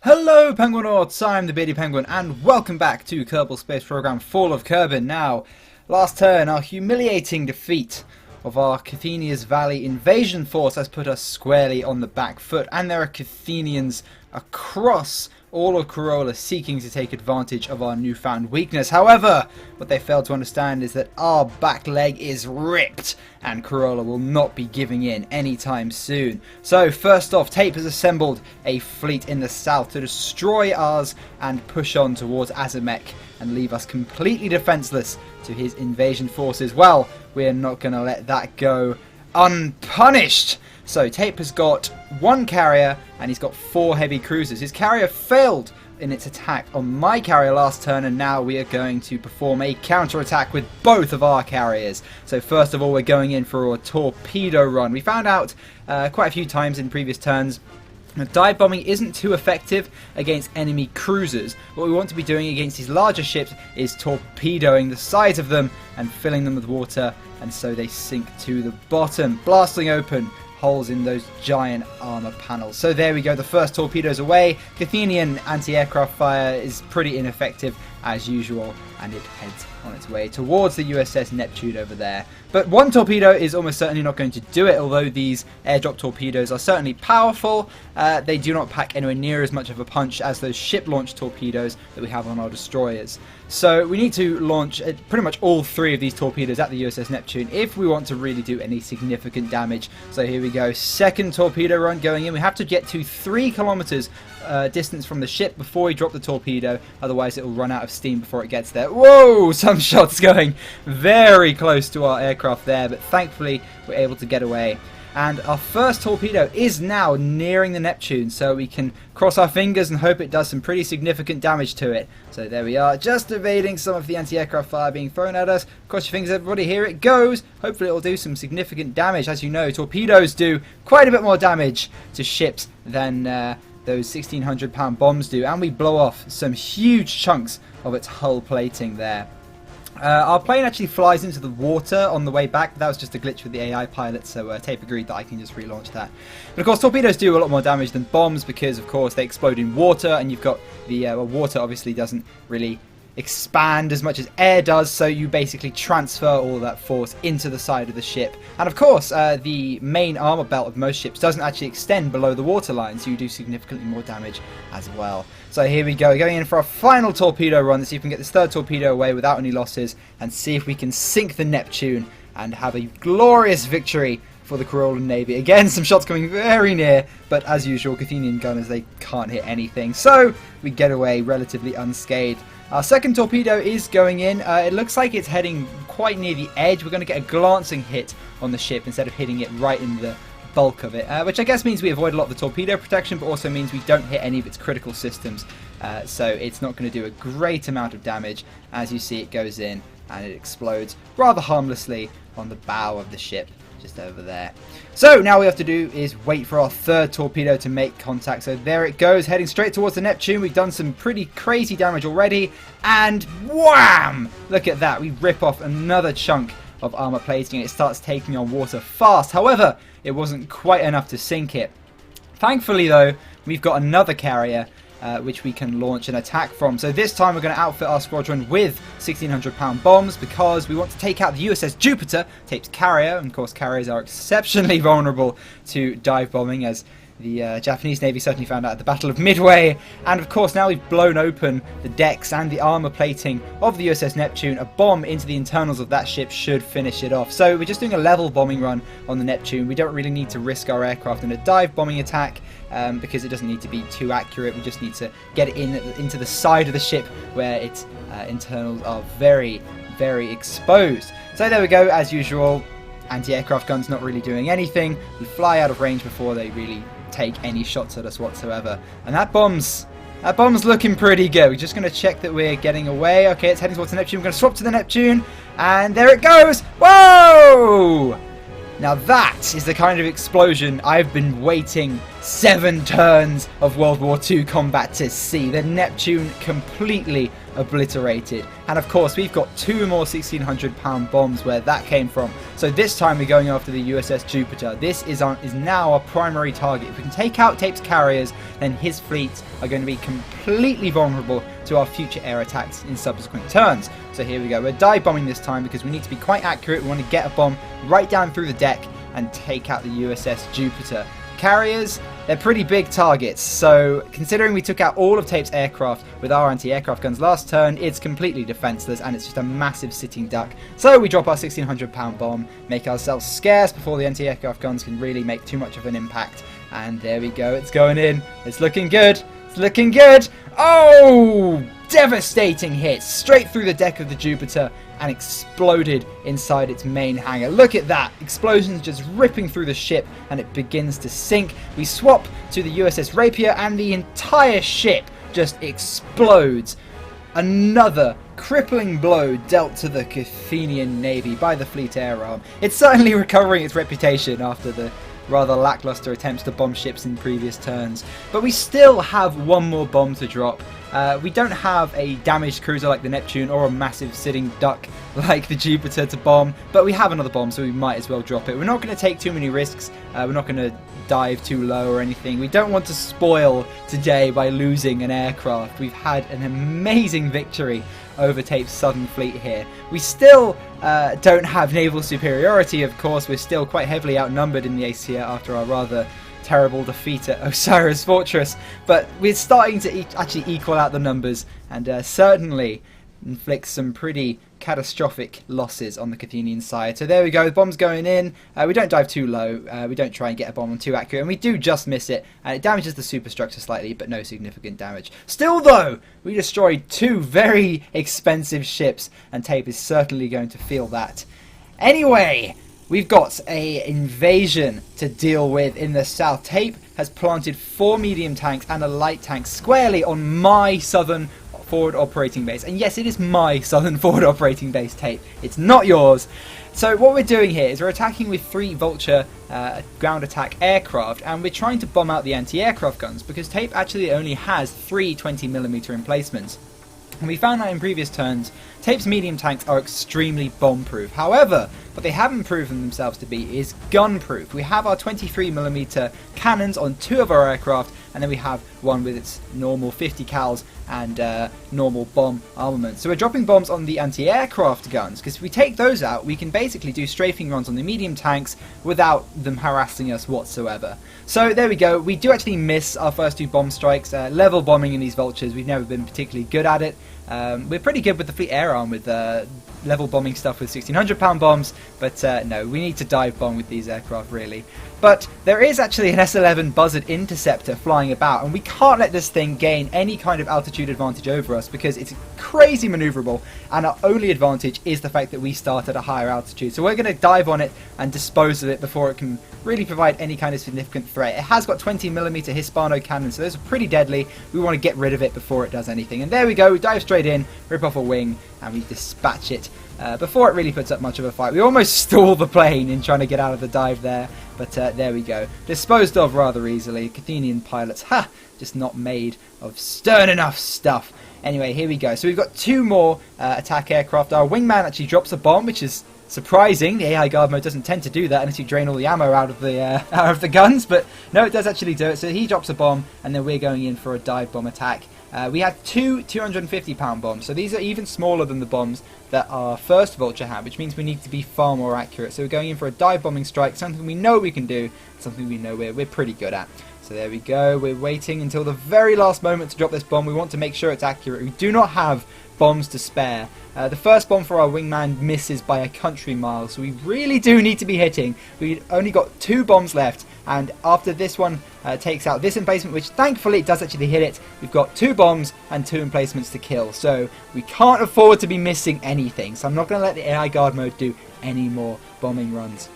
Hello Penguinauts, I'm the Beardy Penguin and welcome back to Kerbal Space Program Fall of Kerbin. Now, last turn, our humiliating defeat of our Kerthenia's Valley invasion force has put us squarely on the back foot, and there are Kerthenians across all of Kruola seeking to take advantage of our newfound weakness. However, what they fail to understand is that our back leg is ripped and Kruola will not be giving in anytime soon. So first off, Tape has assembled a fleet in the south to destroy ours and push on towards Azamek and leave us completely defenseless to his invasion forces. Well, we're not going to let that go unpunished. So Tape has got one carrier and he's got 4 heavy cruisers. His carrier failed in its attack on my carrier last turn, and now we are going to perform a counterattack with both of our carriers. So first of all, we're going in for a torpedo run. We found out quite a few times in previous turns that dive bombing isn't too effective against enemy cruisers. What we want to be doing against these larger ships is torpedoing the sides of them and filling them with water, and so they sink to the bottom, blasting open holes in those giant armor panels. So there we go, the first torpedoes away. Kerthenian anti-aircraft fire is pretty ineffective as usual, and it heads on its way towards the USS Neptune over there. But one torpedo is almost certainly not going to do it, although these airdrop torpedoes are certainly powerful. They do not pack anywhere near as much of a punch as those ship-launched torpedoes that we have on our destroyers. So we need to launch pretty much all 3 of these torpedoes at the USS Neptune if we want to really do any significant damage. So here we go, second torpedo run going in. We have to get to 3 kilometers distance from the ship before we drop the torpedo, otherwise it will run out of steam before it gets there. Whoa, some shots going very close to our aircraft there, but thankfully we're able to get away. And our first torpedo is now nearing the Neptune, so we can cross our fingers and hope it does some pretty significant damage to it. So there we are, just evading some of the anti-aircraft fire being thrown at us. Cross your fingers everybody, here it goes. Hopefully it will do some significant damage. As you know, torpedoes do quite a bit more damage to ships than those 1,600 pound bombs do, and we blow off some huge chunks of its hull plating there. Our plane actually flies into the water on the way back. That was just a glitch with the AI pilot, so Tape agreed that I can just relaunch that. But of course, torpedoes do a lot more damage than bombs because, of course, they explode in water, and you've got the well, water obviously doesn't really expand as much as air does, so you basically transfer all of that force into the side of the ship. And of course, the main armor belt of most ships doesn't actually extend below the waterline, so you do significantly more damage as well. So here we go, going in for a final torpedo run to see if we can get this third torpedo away without any losses, and see if we can sink the Neptune and have a glorious victory for the Kruolan Navy. Again, some shots coming very near, but as usual, Kerthenian gunners, they can't hit anything, so we get away relatively unscathed. Our second torpedo is going in. It looks like it's heading quite near the edge. We're going to get a glancing hit on the ship instead of hitting it right in the bulk of it, which I guess means we avoid a lot of the torpedo protection, but also means we don't hit any of its critical systems, so it's not going to do a great amount of damage. As you see, it goes in and it explodes rather harmlessly on the bow of the ship just over there. So now all we have to do is wait for our third torpedo to make contact. So there it goes, heading straight towards the Neptune. We've done some pretty crazy damage already, and wham! Look at that, we rip off another chunk of armor plating and it starts taking on water fast. However, it wasn't quite enough to sink it. Thankfully though, we've got another carrier which we can launch an attack from. So this time we're going to outfit our squadron with 1,600 pound bombs because we want to take out the USS Jupiter, Tape's carrier, and of course carriers are exceptionally vulnerable to dive bombing, as the Japanese Navy certainly found out at the Battle of Midway. And of course, now we've blown open the decks and the armor plating of the USS Neptune, a bomb into the internals of that ship should finish it off. So we're just doing a level bombing run on the Neptune. We don't really need to risk our aircraft in a dive bombing attack because it doesn't need to be too accurate. We just need to get it into the side of the ship where its internals are very, very exposed. So there we go, as usual. Anti-aircraft guns not really doing anything. We fly out of range before they really take any shots at us whatsoever. And that bomb's looking pretty good. We're just going to check that we're getting away. Okay, it's heading towards the Neptune. We're going to swap to the Neptune. And there it goes. Whoa! Now that is the kind of explosion I've been waiting 7 turns of World War II combat to see. The Neptune completely obliterated. And of course, we've got 2 more 1,600-pound bombs where that came from. So this time we're going after the USS Jupiter. This is now our primary target. If we can take out Tape's carriers, then his fleets are going to be completely vulnerable to our future air attacks in subsequent turns. So here we go. We're dive bombing this time because we need to be quite accurate. We want to get a bomb right down through the deck and take out the USS Jupiter. Carriers, they're pretty big targets, so considering we took out all of Tape's aircraft with our anti-aircraft guns last turn, it's completely defenseless and it's just a massive sitting duck. So we drop our 1,600-pound bomb, make ourselves scarce before the anti-aircraft guns can really make too much of an impact. And there we go, it's going in, it's looking good, it's looking good. Oh! Devastating hit straight through the deck of the Jupiter and exploded inside its main hangar. Look at that! Explosions just ripping through the ship and it begins to sink. We swap to the USS Rapier and the entire ship just explodes. Another crippling blow dealt to the Kerthenian Navy by the Fleet Air Arm. It's certainly recovering its reputation after the rather lackluster attempts to bomb ships in previous turns. But we still have 1 more bomb to drop. We don't have a damaged cruiser like the Neptune or a massive sitting duck like the Jupiter to bomb, but we have another bomb, so we might as well drop it. We're not going to take too many risks. We're not going to dive too low or anything. We don't want to spoil today by losing an aircraft. We've had an amazing victory over Tape's southern fleet here. We still don't have naval superiority, of course. We're still quite heavily outnumbered in the ACR after our rather terrible defeat at Osiris Fortress, but we're starting to actually equal out the numbers and certainly inflict some pretty catastrophic losses on the Kerthenian side. So there we go, the bomb's going in. We don't dive too low, we don't try and get a bomb on too accurate, and we do just miss it, and it damages the superstructure slightly, but no significant damage. Still though, we destroyed 2 very expensive ships, and Tape is certainly going to feel that. Anyway, we've got an invasion to deal with in the south. Tape has planted 4 medium tanks and a light tank squarely on my southern forward operating base. And yes, it is my southern forward operating base, Tape. It's not yours. So what we're doing here is we're attacking with 3 Vulture ground attack aircraft, and we're trying to bomb out the anti-aircraft guns because Tape actually only has 3 20mm emplacements. And we found that in previous turns, Tape's medium tanks are extremely bomb-proof. However, what they haven't proven themselves to be is gun-proof. We have our 23mm cannons on 2 of our aircraft, and then we have one with its normal 50 cals and normal bomb armament. So we're dropping bombs on the anti-aircraft guns, because if we take those out, we can basically do strafing runs on the medium tanks without them harassing us whatsoever. So there we go, we do actually miss our first 2 bomb strikes. Level bombing in these Vultures, we've never been particularly good at it. We're pretty good with the Fleet Air Arm with level bombing stuff with 1,600-pound bombs, but no, we need to dive bomb with these aircraft really. But there is actually an S-11 Buzzard Interceptor flying about, and we can't let this thing gain any kind of altitude advantage over us because it's crazy maneuverable, and our only advantage is the fact that we start at a higher altitude. So we're going to dive on it and dispose of it before it can really provide any kind of significant threat. It has got 20mm Hispano cannons, so those are pretty deadly. We want to get rid of it before it does anything. And there we go, we dive straight in, rip off a wing, and we dispatch it before it really puts up much of a fight. We almost stall the plane in trying to get out of the dive there, but there we go. Disposed of rather easily. Kerthenian pilots, just not made of stern enough stuff. Anyway, here we go. So we've got 2 more attack aircraft. Our wingman actually drops a bomb, which is surprising. The AI guard mode doesn't tend to do that unless you drain all the ammo out of the guns, but no, it does actually do it. So he drops a bomb, and then we're going in for a dive bomb attack. We had 2 250-pound bombs, so these are even smaller than the bombs that our first Vulture had, which means we need to be far more accurate. So we're going in for a dive bombing strike, something we know we can do, something we know we're pretty good at. So there we go, we're waiting until the very last moment to drop this bomb. We want to make sure it's accurate. We do not have bombs to spare. The first bomb for our wingman misses by a country mile, so we really do need to be hitting. We've only got 2 bombs left, and after this one takes out this emplacement, which thankfully it does actually hit it, we've got 2 bombs and 2 emplacements to kill, so we can't afford to be missing anything. So I'm not going to let the AI guard mode do any more bombing runs.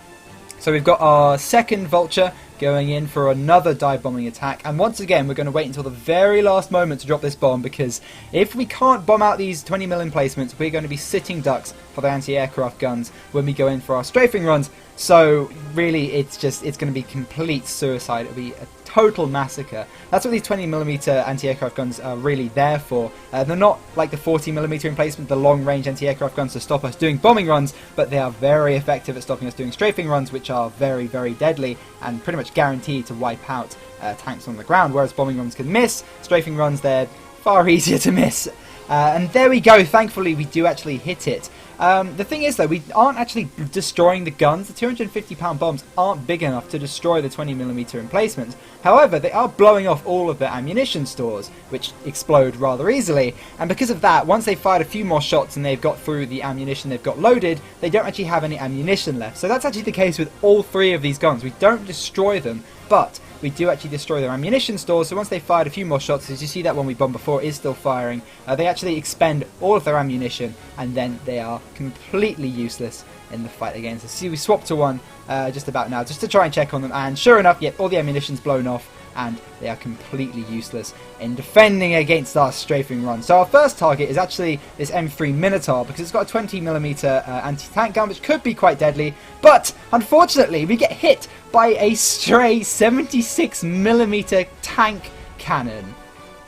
So we've got our second Vulture going in for another dive bombing attack, and once again we're going to wait until the very last moment to drop this bomb, because if we can't bomb out these 20mm emplacements, we're going to be sitting ducks for the anti-aircraft guns when we go in for our strafing runs So really, it's going to be complete suicide. It'll be a total massacre. That's what these 20mm anti-aircraft guns are really there for. They're not like the 40mm emplacement, the long-range anti-aircraft guns to stop us doing bombing runs, but they are very effective at stopping us doing strafing runs, which are very, very deadly and pretty much guaranteed to wipe out tanks on the ground, whereas bombing runs can miss. Strafing runs, they're far easier to miss. And there we go. Thankfully, we do actually hit it. The thing is, though, we aren't actually destroying the guns. The 250-pound bombs aren't big enough to destroy the 20mm emplacements. However, they are blowing off all of the ammunition stores, which explode rather easily. And because of that, once they've fired a few more shots and they've got through the ammunition they've got loaded, they don't actually have any ammunition left. So that's actually the case with all three of these guns. We don't destroy them, but we do actually destroy their ammunition stores. So once they've fired a few more shots, as you see that one we bombed before is still firing, they actually expend all of their ammunition, and then they are completely useless in the fight against us. See, we swapped to one just about now, just to try and check on them, and sure enough, yep, all the ammunition's blown off, and they are completely useless in defending against our strafing run. So our first target is actually this M3 Minotaur, because it's got a 20mm anti-tank gun, which could be quite deadly, but unfortunately we get hit by a stray 76mm tank cannon.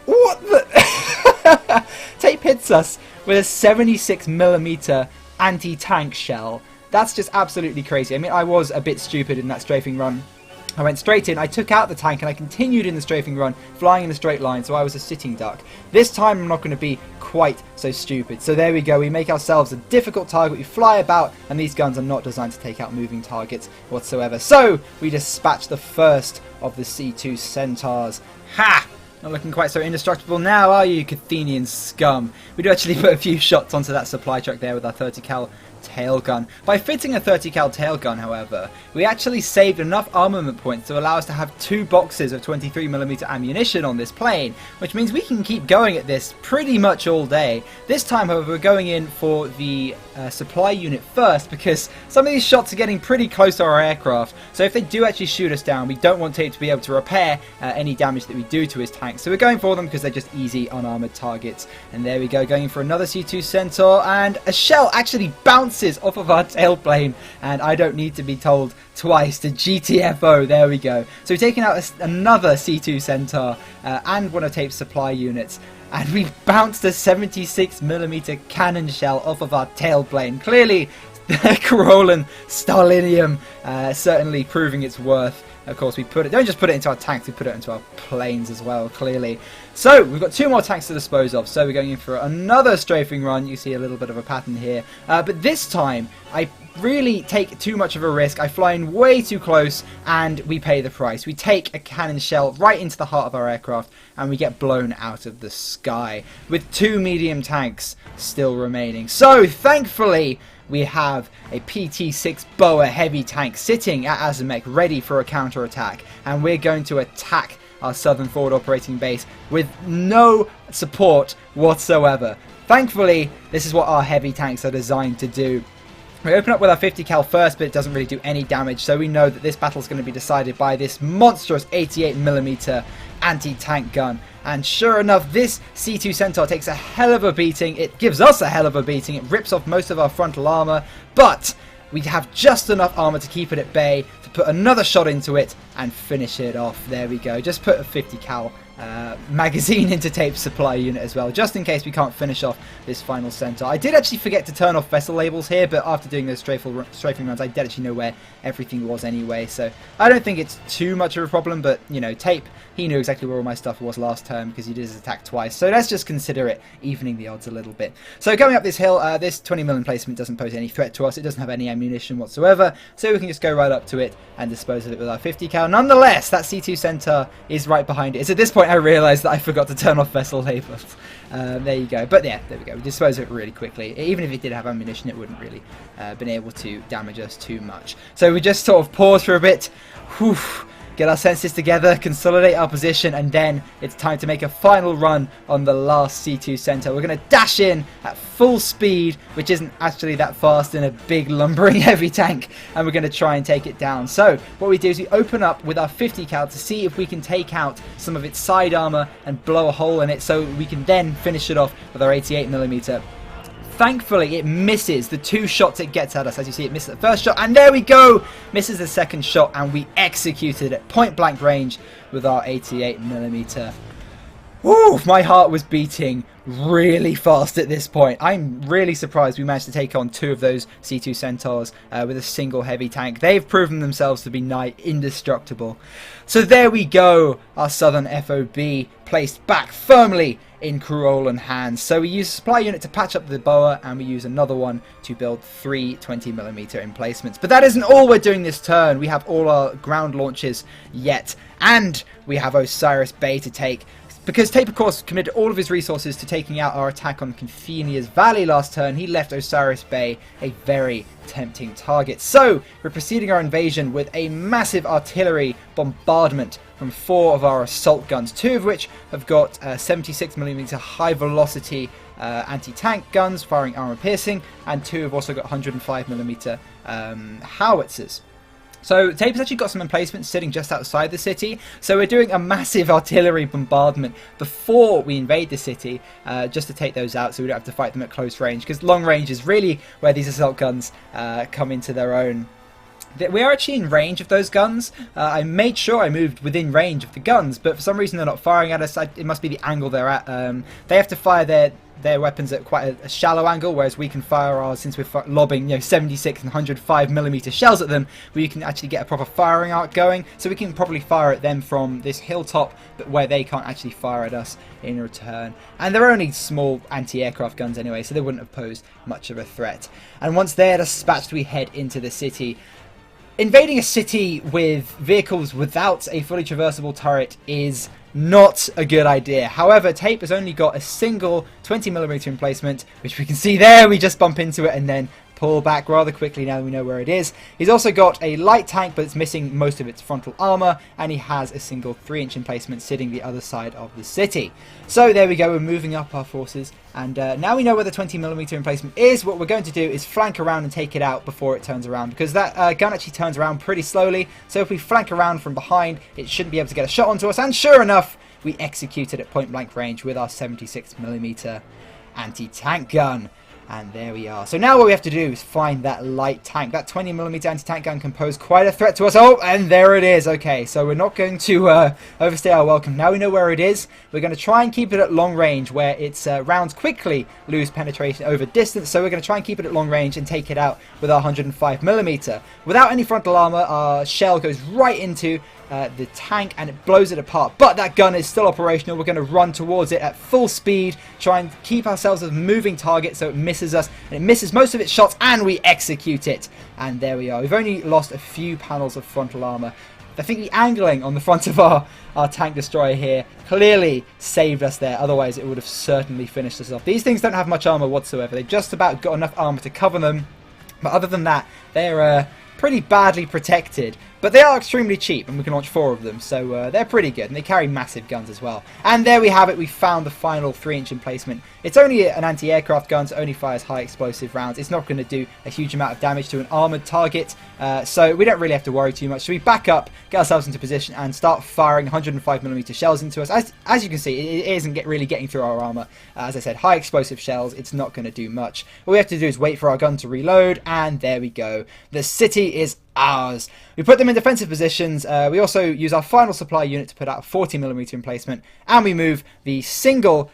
What the? Tape hits us with a 76mm anti-tank shell. That's just absolutely crazy. I mean, I was a bit stupid in that strafing run. I went straight in, I took out the tank, and I continued in the strafing run, flying in a straight line, so I was a sitting duck. This time I'm not going to be quite so stupid. So there we go, we make ourselves a difficult target, we fly about, and these guns are not designed to take out moving targets whatsoever. So we dispatch the first of the C2 Centaurs. Ha! Not looking quite so indestructible now, are you, Kerthenian scum? We do actually put a few shots onto that supply truck there with our 30 cal tail gun. By fitting a 30 cal tail gun, however, we actually saved enough armament points to allow us to have 2 boxes of 23mm ammunition on this plane, which means we can keep going at this pretty much all day. This time, however, we're going in for the supply unit first, because some of these shots are getting pretty close to our aircraft, so if they do actually shoot us down, we don't want Tape to be able to repair any damage that we do to his tanks. So we're going for them because they're just easy unarmored targets. And there we go, going for another C2 Centaur, and a shell actually bounces off of our tailplane, and I don't need to be told twice to GTFO. There we go. So we've taken out another C2 Centaur and one of Tape's supply units, and we've bounced a 76mm cannon shell off of our tailplane. Clearly, the Kruolan Stalinium certainly proving its worth. Of course, we don't just put it into our tanks, we put it into our planes as well, clearly. So, we've got 2 more tanks to dispose of, so we're going in for another strafing run. You see a little bit of a pattern here. But this time, I really take too much of a risk. I fly in way too close, and we pay the price. We take a cannon shell right into the heart of our aircraft, and we get blown out of the sky, with 2 medium tanks still remaining. So, thankfully, we have a PT-6 Boa heavy tank sitting at Azimek ready for a counterattack, and we're going to attack our southern forward operating base with no support whatsoever. Thankfully, this is what our heavy tanks are designed to do. We open up with our 50 cal first, but it doesn't really do any damage, so we know that this battle is going to be decided by this monstrous 88mm anti-tank gun. And sure enough, this C2 Centaur takes a hell of a beating. It gives us a hell of a beating. It rips off most of our frontal armor, but we have just enough armor to keep it at bay, to put another shot into it and finish it off. There we go. Just put a 50 cal magazine into Tape's supply unit as well, just in case we can't finish off this final Centaur. I did actually forget to turn off vessel labels here, but after doing those strafing runs, I did actually know where everything was anyway, so I don't think it's too much of a problem. But, you know, Tape, he knew exactly where all my stuff was last turn because he did his attack twice, so let's just consider it evening the odds a little bit. So going up this hill, this 20mm emplacement doesn't pose any threat to us. It doesn't have any ammunition whatsoever, so we can just go right up to it and dispose of it with our 50 cal. Nonetheless, that C2 Centaur is right behind it. It's at this point I realised that I forgot to turn off vessel labels. There you go. But yeah, there we go. We dispose of it really quickly. Even if it did have ammunition, it wouldn't really been able to damage us too much. So we just sort of pause for a bit. Whew. Get our senses together, consolidate our position, and then it's time to make a final run on the last C2 Centaur. We're going to dash in at full speed, which isn't actually that fast in a big lumbering heavy tank, and we're going to try and take it down. So what we do is we open up with our 50 cal to see if we can take out some of its side armor and blow a hole in it, so we can then finish it off with our 88mm. thankfully it misses the 2 shots it gets at us. As you see, it misses the first shot, and there we go! Misses the second shot, and we executed at point blank range with our 88mm. Woo! My heart was beating really fast at this point. I'm really surprised we managed to take on 2 of those C2 Centaurs with a single heavy tank. They've proven themselves to be nigh indestructible. So there we go, our southern FOB placed back firmly in Kruolan hands. So we use a supply unit to patch up the boa, and we use another one to build 3 20mm emplacements. But that isn't all we're doing this turn. We have all our ground launches yet, and we have Osiris Bay to take. Because Tape, of course, committed all of his resources to taking out our attack on Kerthenia's Valley last turn, he left Osiris Bay a very tempting target. So, we're proceeding our invasion with a massive artillery bombardment from 4 of our assault guns, 2 of which have got 76mm high-velocity anti-tank guns firing armor-piercing, and 2 have also got 105mm howitzers. So Tape's actually got some emplacements sitting just outside the city, so we're doing a massive artillery bombardment before we invade the city, just to take those out so we don't have to fight them at close range, because long range is really where these assault guns come into their own. We are actually in range of those guns. I made sure I moved within range of the guns, but for some reason they're not firing at us. It must be the angle they're at. They have to fire their weapons at quite a shallow angle, whereas we can fire ours, since we're lobbing 76 and 105mm shells at them, we can actually get a proper firing arc going, so we can probably fire at them from this hilltop, but where they can't actually fire at us in return. And they're only small anti-aircraft guns anyway, so they wouldn't have posed much of a threat. And once they're dispatched, we head into the city. Invading a city with vehicles without a fully traversable turret is not a good idea. However, Tape has only got a single 20mm emplacement, which we can see there. We just bump into it and then pull back rather quickly now that we know where it is. He's also got a light tank, but it's missing most of its frontal armor, and he has a single 3-inch emplacement sitting the other side of the city. So there we go, we're moving up our forces, and now we know where the 20mm emplacement is. What we're going to do is flank around and take it out before it turns around, because that gun actually turns around pretty slowly, so if we flank around from behind, it shouldn't be able to get a shot onto us, and sure enough, we executed at point blank range with our 76mm anti-tank gun. And there we are. So now what we have to do is find that light tank. That 20mm anti-tank gun can pose quite a threat to us. Oh, and there it is. Okay, so we're not going to overstay our welcome. Now we know where it is. We're going to try and keep it at long range, where its rounds quickly lose penetration over distance. So we're going to try and keep it at long range and take it out with our 105mm. Without any frontal armor, our shell goes right into the tank and it blows it apart, but that gun is still operational. We're going to run towards it at full speed, try and keep ourselves as a moving target so it misses us, and it misses most of its shots, and we execute it. And there we are. We've only lost a few panels of frontal armor. I think the angling on the front of our tank destroyer here clearly saved us there, otherwise it would have certainly finished us off. These things don't have much armor whatsoever. They've just about got enough armor to cover them, but other than that, they're pretty badly protected. But they are extremely cheap, and we can launch 4 of them, so they're pretty good, and they carry massive guns as well. And there we have it, we found the final 3-inch emplacement. It's only an anti-aircraft gun, so it only fires high explosive rounds. It's not going to do a huge amount of damage to an armoured target, so we don't really have to worry too much. So we back up, get ourselves into position, and start firing 105mm shells into us. As you can see, it isn't really getting through our armour. As I said, high explosive shells, it's not going to do much. What we have to do is wait for our gun to reload, and there we go. The city is ours. We put them in defensive positions. We also use our final supply unit to put out a 40mm emplacement, and we move the single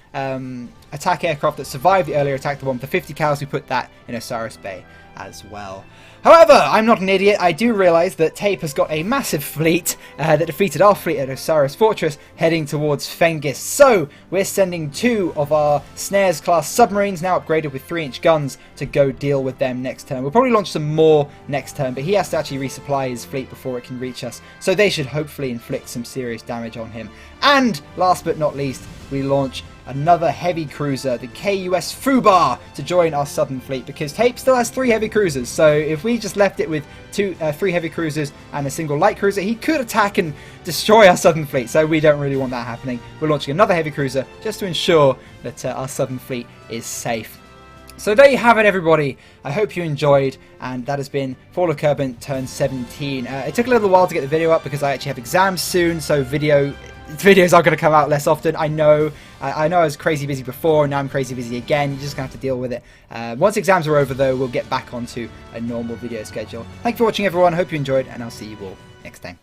attack aircraft that survived the earlier attack, the one with the 50 cals. We put that in Osiris Bay as well. However, I'm not an idiot. I do realise that Tape has got a massive fleet that defeated our fleet at Osiris Fortress, heading towards Fengis. So we're sending 2 of our Snares class submarines, now upgraded with 3-inch guns, to go deal with them next turn. We'll probably launch some more next turn, but he has to actually resupply his fleet before it can reach us, so they should hopefully inflict some serious damage on him. And last but not least, we launch another heavy cruiser, the KUS Fubar, to join our southern fleet, because Tape still has 3 heavy cruisers. So if we just left it with 3 heavy cruisers and a single light cruiser, he could attack and destroy our southern fleet. So we don't really want that happening. We're launching another heavy cruiser just to ensure that our southern fleet is safe. So there you have it, everybody. I hope you enjoyed, and that has been Fall of Kerbin Turn 17. It took a little while to get the video up because I actually have exams soon, so video videos are going to come out less often. I know I was crazy busy before, and now I'm crazy busy again. You're just going to have to deal with it. Once exams are over, though, we'll get back onto a normal video schedule. Thank you for watching, everyone. I hope you enjoyed, and I'll see you all next time.